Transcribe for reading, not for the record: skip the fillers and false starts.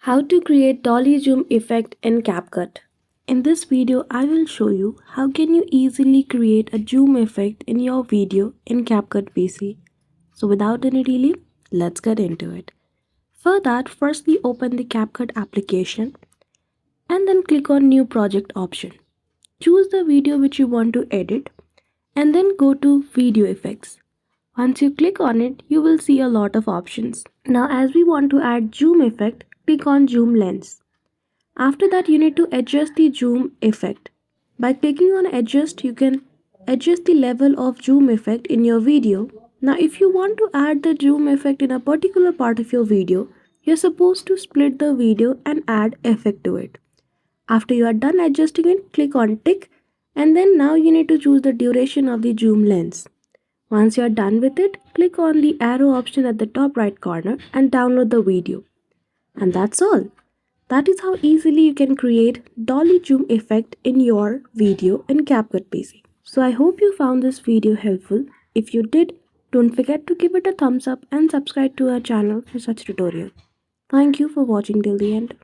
How to create Dolly Zoom Effect in CapCut. In this video, I will show you how can you easily create a zoom effect in your video in CapCut PC. So without any delay, let's get into it. For that, firstly open the CapCut application and then click on New Project option. Choose the video which you want to edit and then go to Video Effects. Once you click on it, you will see a lot of options. Now as we want to add zoom effect, click on Zoom Lens. After that, you need to adjust the zoom effect. By clicking on adjust, you can adjust the level of zoom effect in your video. Now if you want to add the zoom effect in a particular part of your video, you're supposed to split the video and add effect to it. After you are done adjusting it, click on tick and then now you need to choose the duration of the zoom lens. Once you are done with it, click on the arrow option at the top right corner and download the video. And that's all. That is how easily you can create Dolly Zoom effect in your video in CapCut PC. So I hope you found this video helpful. If you did, don't forget to give it a thumbs up and subscribe to our channel for such tutorials. Thank you for watching till the end.